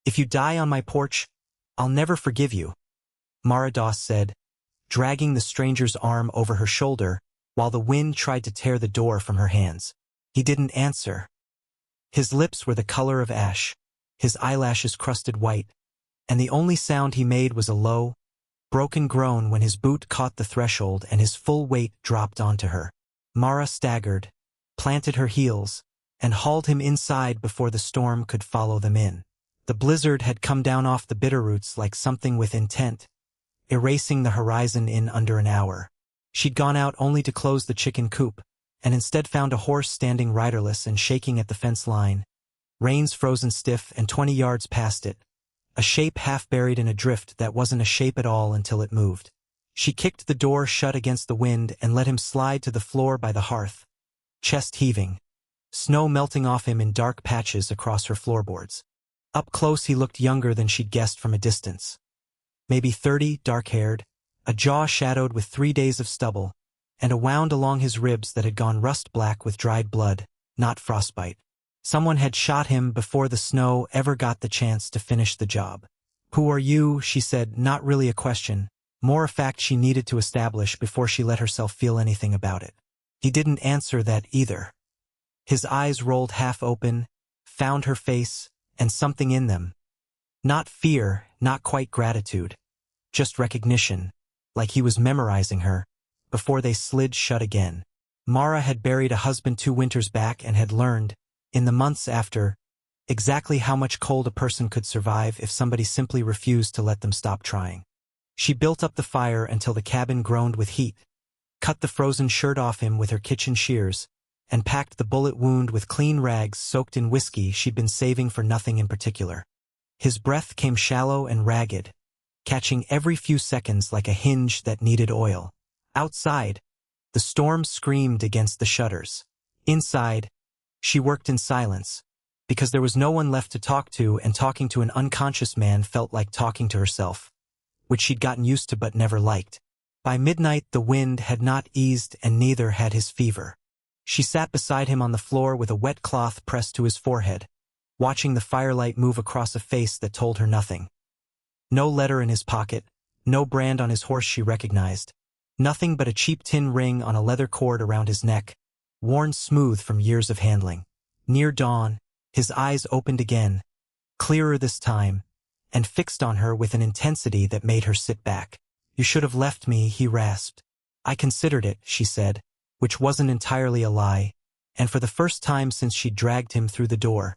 If you die on my porch, I'll never forgive you, Mara Doss said, dragging the stranger's arm over her shoulder while the wind tried to tear the door from her hands. He didn't answer. His lips were the color of ash, his eyelashes crusted white, and the only sound he made was a low, broken groan when his boot caught the threshold and his full weight dropped onto her. Mara staggered, planted her heels, and hauled him inside before the storm could follow them in. The blizzard had come down off the bitterroots like something with intent, erasing the horizon in under an hour. She'd gone out only to close the chicken coop, and instead found a horse standing riderless and shaking at the fence line, reins frozen stiff and 20 yards past it, a shape half buried in a drift that wasn't a shape at all until it moved. She kicked the door shut against the wind and let him slide to the floor by the hearth, chest heaving, snow melting off him in dark patches across her floorboards. Up close he looked younger than she'd guessed from a distance. Maybe 30, dark-haired, a jaw shadowed with 3 days of stubble, and a wound along his ribs that had gone rust-black with dried blood, not frostbite. Someone had shot him before the snow ever got the chance to finish the job. "Who are you?" she said, not really a question, more a fact she needed to establish before she let herself feel anything about it. He didn't answer that either. His eyes rolled half open, found her face, and something in them. Not fear, not quite gratitude, just recognition, like he was memorizing her, before they slid shut again. Mara had buried a husband 2 winters back and had learned, in the months after, exactly how much cold a person could survive if somebody simply refused to let them stop trying. She built up the fire until the cabin groaned with heat, cut the frozen shirt off him with her kitchen shears, and packed the bullet wound with clean rags soaked in whiskey she'd been saving for nothing in particular. His breath came shallow and ragged, catching every few seconds like a hinge that needed oil. Outside, the storm screamed against the shutters. Inside, she worked in silence, because there was no one left to talk to, and talking to an unconscious man felt like talking to herself, which she'd gotten used to but never liked. By midnight the wind had not eased and neither had his fever. She sat beside him on the floor with a wet cloth pressed to his forehead, watching the firelight move across a face that told her nothing. No letter in his pocket, no brand on his horse she recognized, nothing but a cheap tin ring on a leather cord around his neck, worn smooth from years of handling. Near dawn, his eyes opened again, clearer this time, and fixed on her with an intensity that made her sit back. "You should have left me," he rasped. "I considered it," she said, which wasn't entirely a lie, and for the first time since she'd dragged him through the door,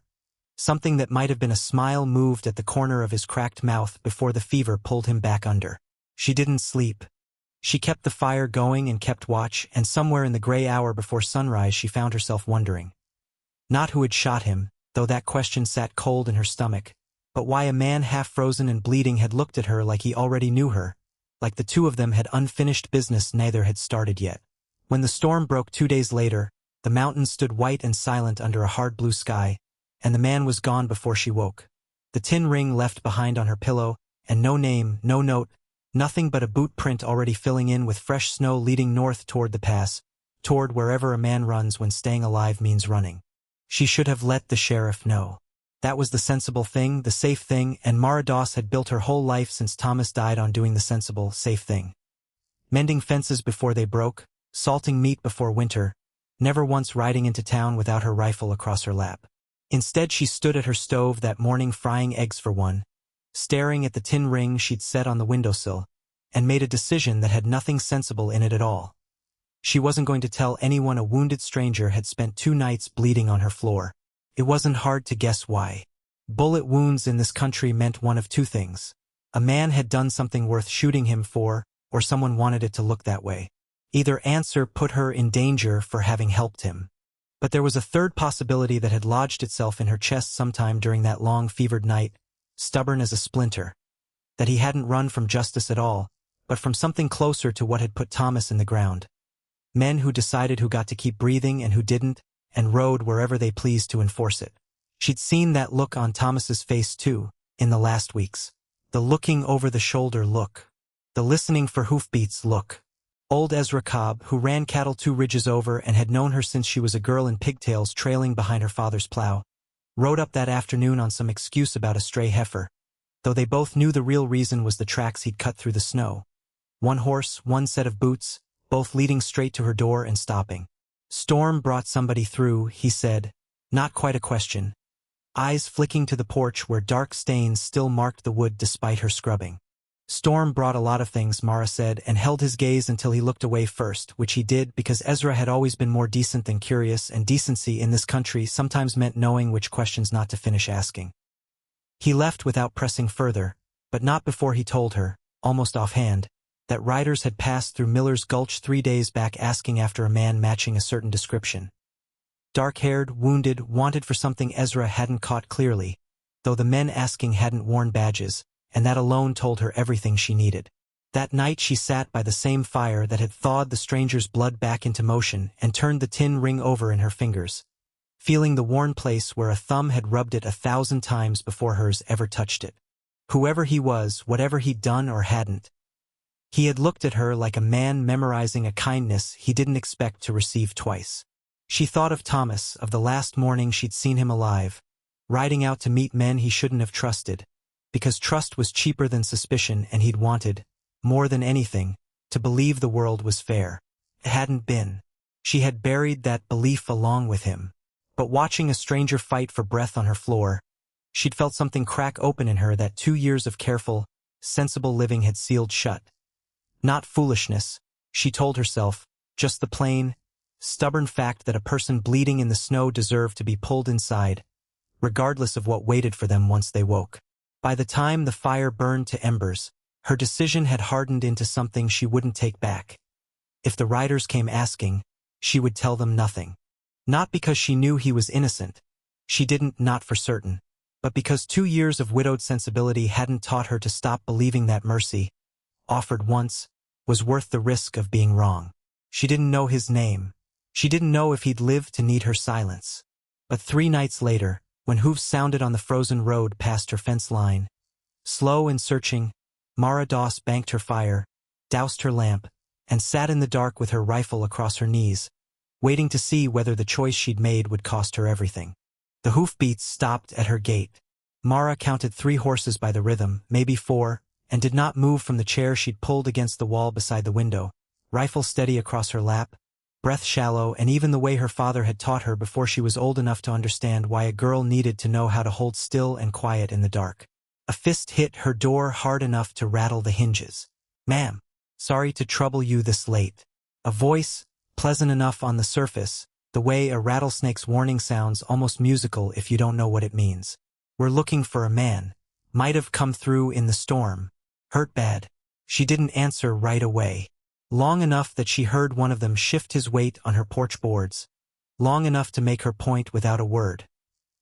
something that might have been a smile moved at the corner of his cracked mouth before the fever pulled him back under. She didn't sleep. She kept the fire going and kept watch, and somewhere in the gray hour before sunrise she found herself wondering. Not who had shot him, though that question sat cold in her stomach, but why a man half frozen and bleeding had looked at her like he already knew her, like the two of them had unfinished business neither had started yet. When the storm broke 2 days later, the mountains stood white and silent under a hard blue sky, and the man was gone before she woke. The tin ring left behind on her pillow, and no name, no note, nothing but a boot print already filling in with fresh snow leading north toward the pass, toward wherever a man runs when staying alive means running. She should have let the sheriff know. That was the sensible thing, the safe thing, and Mara Doss had built her whole life since Thomas died on doing the sensible, safe thing. Mending fences before they broke, salting meat before winter, never once riding into town without her rifle across her lap. Instead she stood at her stove that morning frying eggs for one, staring at the tin ring she'd set on the windowsill, and made a decision that had nothing sensible in it at all. She wasn't going to tell anyone a wounded stranger had spent 2 nights bleeding on her floor. It wasn't hard to guess why. Bullet wounds in this country meant one of 2 things. A man had done something worth shooting him for, or someone wanted it to look that way. Either answer put her in danger for having helped him. But there was a third possibility that had lodged itself in her chest sometime during that long fevered night, stubborn as a splinter. That he hadn't run from justice at all, but from something closer to what had put Thomas in the ground. Men who decided who got to keep breathing and who didn't, and rode wherever they pleased to enforce it. She'd seen that look on Thomas's face too, in the last weeks. The looking over the shoulder look. The listening for hoofbeats look. Old Ezra Cobb, who ran cattle 2 ridges over and had known her since she was a girl in pigtails trailing behind her father's plow, Rode up that afternoon on some excuse about a stray heifer, though they both knew the real reason was the tracks he'd cut through the snow. One horse, one set of boots, both leading straight to her door and stopping. Storm brought somebody through, he said. Not quite a question. Eyes flicking to the porch where dark stains still marked the wood despite her scrubbing. Storm brought a lot of things, Mara said, and held his gaze until he looked away first, which he did because Ezra had always been more decent than curious, and decency in this country sometimes meant knowing which questions not to finish asking. He left without pressing further, but not before he told her, almost offhand, that riders had passed through Miller's Gulch 3 days back asking after a man matching a certain description. Dark-haired, wounded, wanted for something Ezra hadn't caught clearly, though the men asking hadn't worn badges, and that alone told her everything she needed. That night she sat by the same fire that had thawed the stranger's blood back into motion and turned the tin ring over in her fingers, feeling the worn place where a thumb had rubbed it 1,000 times before hers ever touched it. Whoever he was, whatever he'd done or hadn't, he had looked at her like a man memorizing a kindness he didn't expect to receive twice. She thought of Thomas, of the last morning she'd seen him alive, riding out to meet men he shouldn't have trusted, because trust was cheaper than suspicion, and he'd wanted, more than anything, to believe the world was fair. It hadn't been. She had buried that belief along with him. But watching a stranger fight for breath on her floor, she'd felt something crack open in her that 2 years of careful, sensible living had sealed shut. Not foolishness, she told herself, just the plain, stubborn fact that a person bleeding in the snow deserved to be pulled inside, regardless of what waited for them once they woke. By the time the fire burned to embers, her decision had hardened into something she wouldn't take back. If the riders came asking, she would tell them nothing. Not because she knew he was innocent. She didn't, not for certain. But because 2 years of widowed sensibility hadn't taught her to stop believing that mercy, offered once, was worth the risk of being wrong. She didn't know his name. She didn't know if he'd live to need her silence. But 3 nights later, when hooves sounded on the frozen road past her fence line, slow and searching, Mara Doss banked her fire, doused her lamp, and sat in the dark with her rifle across her knees, waiting to see whether the choice she'd made would cost her everything. The hoofbeats stopped at her gate. Mara counted 3 horses by the rhythm, maybe 4, and did not move from the chair she'd pulled against the wall beside the window, rifle steady across her lap, breath shallow, and even the way her father had taught her before she was old enough to understand why a girl needed to know how to hold still and quiet in the dark. A fist hit her door hard enough to rattle the hinges. "Ma'am, sorry to trouble you this late." A voice, pleasant enough on the surface, the way a rattlesnake's warning sounds, almost musical if you don't know what it means. "We're looking for a man. Might have come through in the storm. Hurt bad." She didn't answer right away. Long enough that she heard one of them shift his weight on her porch boards. Long enough to make her point without a word.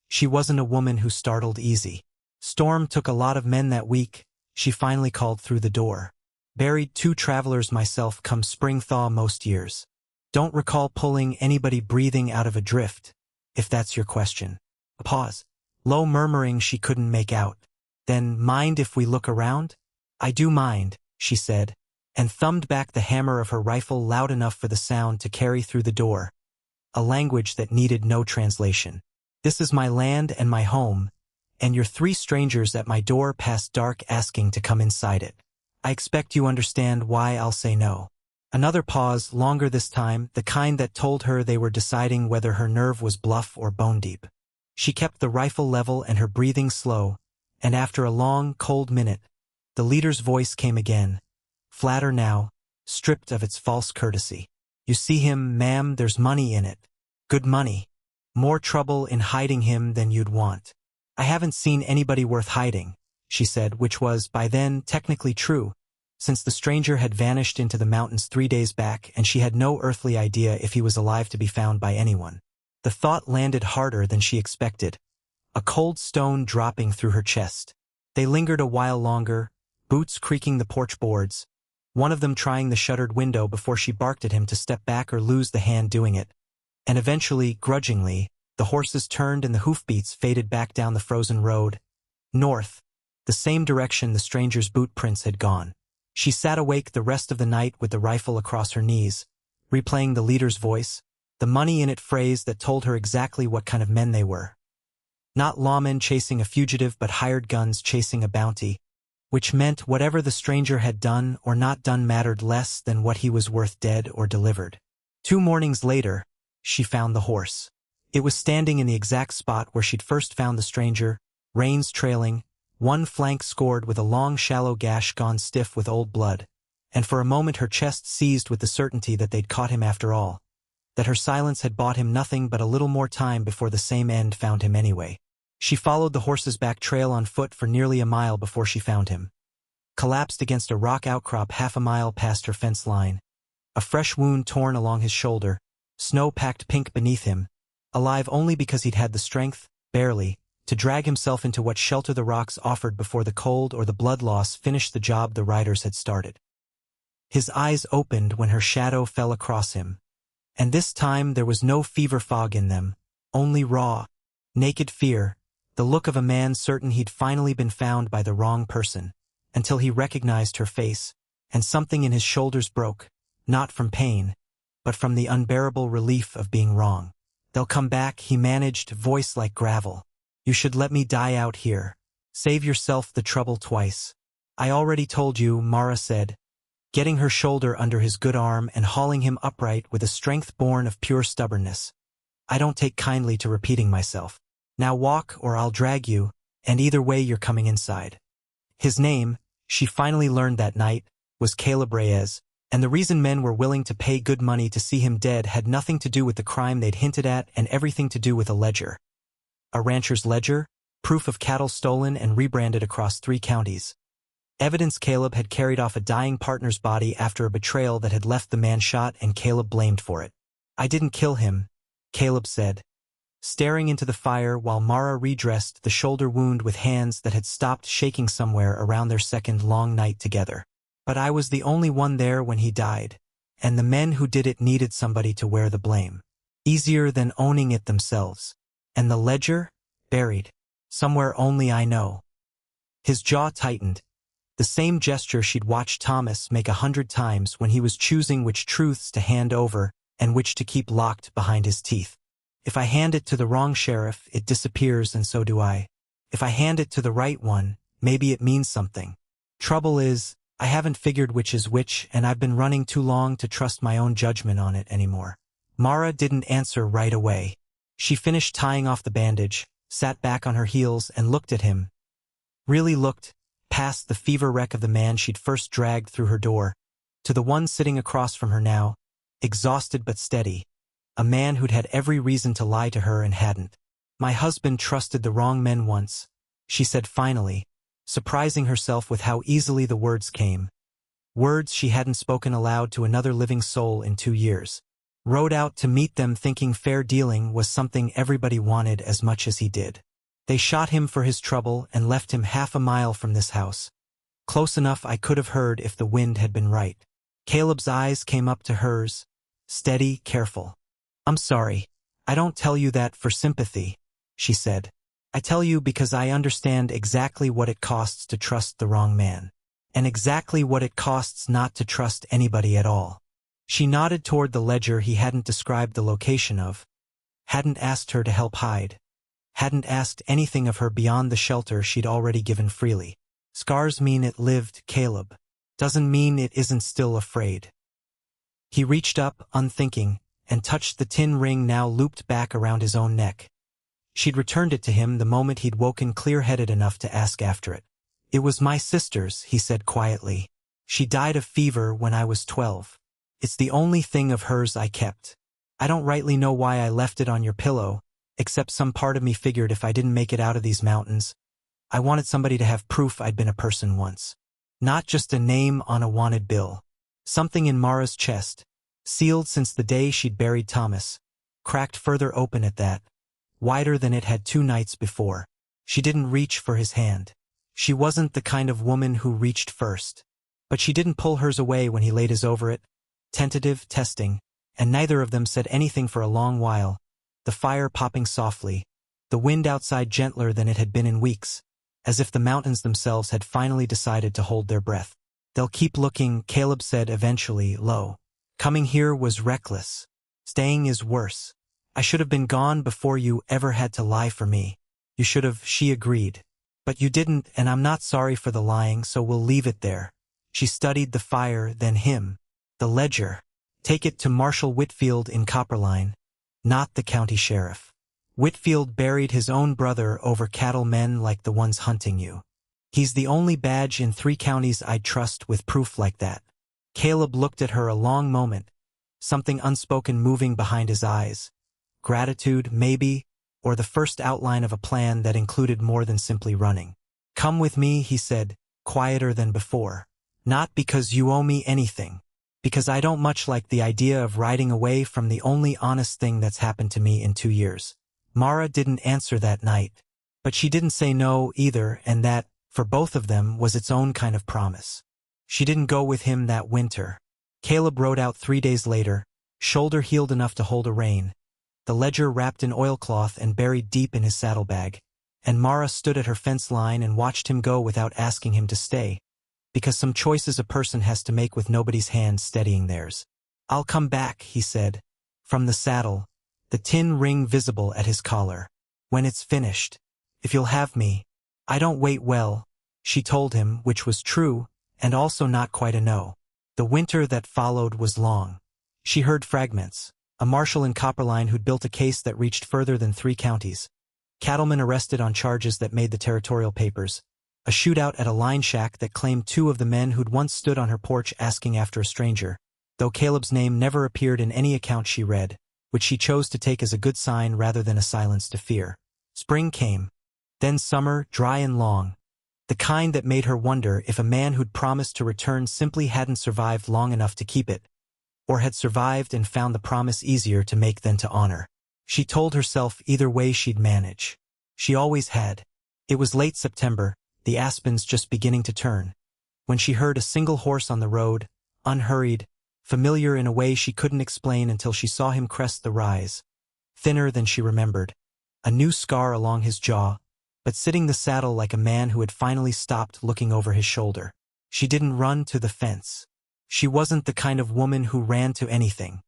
She wasn't a woman who startled easy. "Storm took a lot of men that week," she finally called through the door. "Buried 2 travelers myself come spring thaw most years. Don't recall pulling anybody breathing out of a drift, if that's your question." A pause. Low murmuring she couldn't make out. "Then mind if we look around?" "I do mind," she said, and thumbed back the hammer of her rifle loud enough for the sound to carry through the door, a language that needed no translation. "This is my land and my home, and you're 3 strangers at my door past dark asking to come inside it. I expect you understand why I'll say no." Another pause, longer this time, the kind that told her they were deciding whether her nerve was bluff or bone deep. She kept the rifle level and her breathing slow, and after a long, cold minute, the leader's voice came again, flatter now, stripped of its false courtesy. "You see him, ma'am, there's money in it. Good money. More trouble in hiding him than you'd want." "I haven't seen anybody worth hiding," she said, which was, by then, technically true, since the stranger had vanished into the mountains 3 days back and she had no earthly idea if he was alive to be found by anyone. The thought landed harder than she expected, a cold stone dropping through her chest. They lingered a while longer, boots creaking the porch boards, one of them trying the shuttered window before she barked at him to step back or lose the hand doing it. And eventually, grudgingly, the horses turned and the hoofbeats faded back down the frozen road, north, the same direction the stranger's boot prints had gone. She sat awake the rest of the night with the rifle across her knees, replaying the leader's voice, the money in it phrase that told her exactly what kind of men they were. Not lawmen chasing a fugitive but hired guns chasing a bounty, which meant whatever the stranger had done or not done mattered less than what he was worth dead or delivered. 2 mornings later, she found the horse. It was standing in the exact spot where she'd first found the stranger, reins trailing, one flank scored with a long shallow gash gone stiff with old blood, and for a moment her chest seized with the certainty that they'd caught him after all, that her silence had bought him nothing but a little more time before the same end found him anyway. She followed the horse's back trail on foot for nearly a mile before she found him. Collapsed against a rock outcrop half a mile past her fence line, a fresh wound torn along his shoulder, snow-packed pink beneath him, alive only because he'd had the strength, barely, to drag himself into what shelter the rocks offered before the cold or the blood loss finished the job the riders had started. His eyes opened when her shadow fell across him, and this time there was no fever fog in them, only raw, naked fear, the look of a man certain he'd finally been found by the wrong person, until he recognized her face, and something in his shoulders broke, not from pain, but from the unbearable relief of being wrong. "They'll come back," he managed, voice like gravel. "You should let me die out here. Save yourself the trouble twice." "I already told you," Mara said, getting her shoulder under his good arm and hauling him upright with a strength born of pure stubbornness. "I don't take kindly to repeating myself. Now walk or I'll drag you, and either way you're coming inside." His name, she finally learned that night, was Caleb Reyes, and the reason men were willing to pay good money to see him dead had nothing to do with the crime they'd hinted at and everything to do with a ledger. A rancher's ledger, proof of cattle stolen and rebranded across 3 counties. Evidence Caleb had carried off a dying partner's body after a betrayal that had left the man shot and Caleb blamed for it. "I didn't kill him," Caleb said, staring into the fire while Mara redressed the shoulder wound with hands that had stopped shaking somewhere around their second long night together. "But I was the only one there when he died, and the men who did it needed somebody to wear the blame. Easier than owning it themselves. And the ledger? Buried. Somewhere only I know." His jaw tightened, the same gesture she'd watched Thomas make 100 times when he was choosing which truths to hand over and which to keep locked behind his teeth. "If I hand it to the wrong sheriff, it disappears and so do I. If I hand it to the right one, maybe it means something. Trouble is, I haven't figured which is which and I've been running too long to trust my own judgment on it anymore." Mara didn't answer right away. She finished tying off the bandage, sat back on her heels and looked at him. Really looked, past the fever wreck of the man she'd first dragged through her door, to the one sitting across from her now, exhausted but steady, a man who'd had every reason to lie to her and hadn't. "My husband trusted the wrong men once," she said finally, surprising herself with how easily the words came. Words she hadn't spoken aloud to another living soul in 2 years. Rode out to meet them thinking fair dealing was something everybody wanted as much as he did. They shot him for his trouble and left him half a mile from this house. Close enough I could have heard if the wind had been right. Caleb's eyes came up to hers, steady, careful. "I'm sorry. I don't tell you that for sympathy," she said. "I tell you because I understand exactly what it costs to trust the wrong man, and exactly what it costs not to trust anybody at all." She nodded toward the ledger he hadn't described the location of, hadn't asked her to help hide, hadn't asked anything of her beyond the shelter she'd already given freely. "Scars mean it lived, Caleb. Doesn't mean it isn't still afraid." He reached up, unthinking, and touched the tin ring now looped back around his own neck. She'd returned it to him the moment he'd woken clear-headed enough to ask after it. "It was my sister's," he said quietly. "She died of fever when I was 12. It's the only thing of hers I kept. I don't rightly know why I left it on your pillow, except some part of me figured if I didn't make it out of these mountains, I wanted somebody to have proof I'd been a person once. Not just a name on a wanted bill." Something in Mara's chest, sealed since the day she'd buried Thomas, cracked further open at that, wider than it had 2 nights before. She didn't reach for his hand. She wasn't the kind of woman who reached first. But she didn't pull hers away when he laid his over it, tentative, testing, and neither of them said anything for a long while, the fire popping softly, the wind outside gentler than it had been in weeks, as if the mountains themselves had finally decided to hold their breath. "They'll keep looking," Caleb said eventually, low. "Coming here was reckless. Staying is worse. I should have been gone before you ever had to lie for me." You should have, she agreed. But you didn't, and I'm not sorry for the lying, so we'll leave it there. She studied the fire, then him. The ledger. Take it to Marshal Whitfield in Copperline, not the county sheriff. Whitfield buried his own brother over cattle men like the ones hunting you. He's the only badge in 3 counties I'd trust with proof like that. Caleb looked at her a long moment, something unspoken moving behind his eyes. Gratitude, maybe, or the first outline of a plan that included more than simply running. Come with me, he said, quieter than before. Not because you owe me anything. Because I don't much like the idea of riding away from the only honest thing that's happened to me in 2 years. Mara didn't answer that night. But she didn't say no either, and that, for both of them, was its own kind of promise. She didn't go with him that winter. Caleb rode out 3 days later, shoulder healed enough to hold a rein, the ledger wrapped in oilcloth and buried deep in his saddlebag, and Mara stood at her fence line and watched him go without asking him to stay, because some choices a person has to make with nobody's hand steadying theirs. I'll come back, he said, from the saddle, the tin ring visible at his collar. When it's finished. If you'll have me. I don't wait well, she told him, which was true, and also not quite a no. The winter that followed was long. She heard fragments. A marshal in Copperline who'd built a case that reached further than 3 counties. Cattlemen arrested on charges that made the territorial papers. A shootout at a line shack that claimed 2 of the men who'd once stood on her porch asking after a stranger, though Caleb's name never appeared in any account she read, which she chose to take as a good sign rather than a silence to fear. Spring came. Then summer, dry and long. The kind that made her wonder if a man who'd promised to return simply hadn't survived long enough to keep it, or had survived and found the promise easier to make than to honor. She told herself either way she'd manage. She always had. It was late September, the aspens just beginning to turn, when she heard a single horse on the road, unhurried, familiar in a way she couldn't explain until she saw him crest the rise. Thinner than she remembered, a new scar along his jaw, but sitting the saddle like a man who had finally stopped looking over his shoulder. She didn't run to the fence. She wasn't the kind of woman who ran to anything.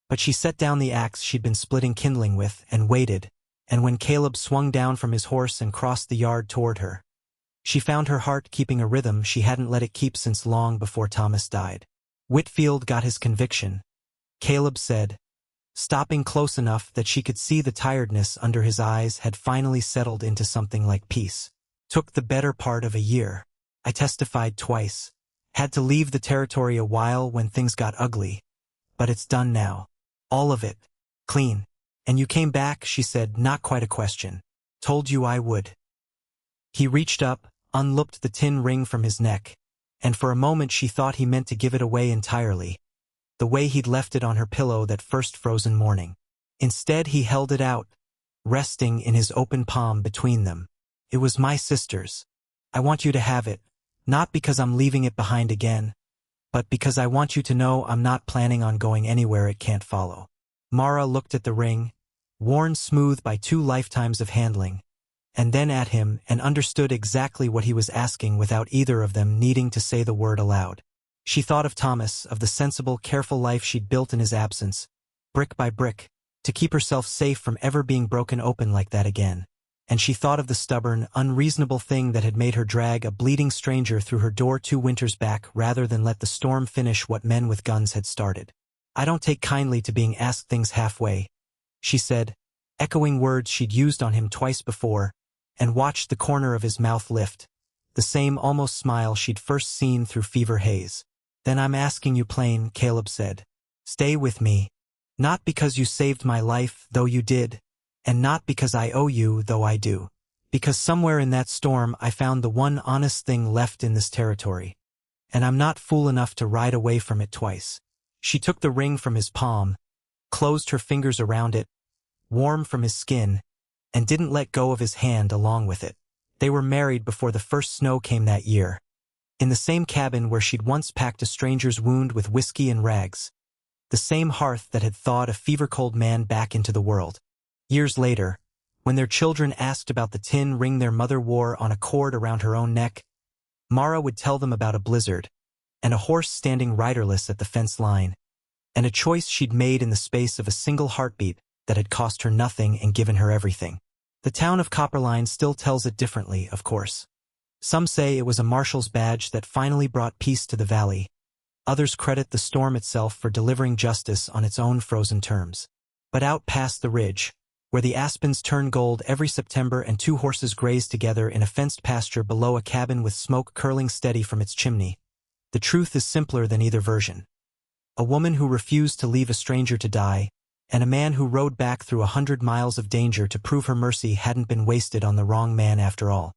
But she set down the axe she'd been splitting kindling with and waited, and when Caleb swung down from his horse and crossed the yard toward her, she found her heart keeping a rhythm she hadn't let it keep since long before Thomas died. Whitfield got his conviction. Caleb said, stopping close enough that she could see the tiredness under his eyes had finally settled into something like peace. Took the better part of a year. I testified twice. Had to leave the territory a while when things got ugly. But it's done now. All of it. Clean. And you came back, she said, not quite a question. Told you I would. He reached up, unlooped the tin ring from his neck, and for a moment she thought he meant to give it away entirely, the way he'd left it on her pillow that first frozen morning. Instead he held it out, resting in his open palm between them. It was my sister's. I want you to have it, not because I'm leaving it behind again, but because I want you to know I'm not planning on going anywhere it can't follow. Mara looked at the ring, worn smooth by 2 lifetimes of handling, and then at him and understood exactly what he was asking without either of them needing to say the word aloud. She thought of Thomas, of the sensible, careful life she'd built in his absence, brick by brick, to keep herself safe from ever being broken open like that again. And she thought of the stubborn, unreasonable thing that had made her drag a bleeding stranger through her door 2 winters back rather than let the storm finish what men with guns had started. I don't take kindly to being asked things halfway, she said, echoing words she'd used on him twice before, and watched the corner of his mouth lift, the same almost smile she'd first seen through fever haze. Then I'm asking you plain, Caleb said. Stay with me. Not because you saved my life, though you did, and not because I owe you, though I do. Because somewhere in that storm I found the one honest thing left in this territory. And I'm not fool enough to ride away from it twice. She took the ring from his palm, closed her fingers around it, warm from his skin, and didn't let go of his hand along with it. They were married before the first snow came that year, in the same cabin where she'd once packed a stranger's wound with whiskey and rags, the same hearth that had thawed a fever-cold man back into the world. Years later, when their children asked about the tin ring their mother wore on a cord around her own neck, Mara would tell them about a blizzard, and a horse standing riderless at the fence line, and a choice she'd made in the space of a single heartbeat that had cost her nothing and given her everything. The town of Copperline still tells it differently, of course. Some say it was a marshal's badge that finally brought peace to the valley. Others credit the storm itself for delivering justice on its own frozen terms. But out past the ridge, where the aspens turn gold every September and two horses graze together in a fenced pasture below a cabin with smoke curling steady from its chimney, the truth is simpler than either version. A woman who refused to leave a stranger to die, and a man who rode back through 100 miles of danger to prove her mercy hadn't been wasted on the wrong man after all.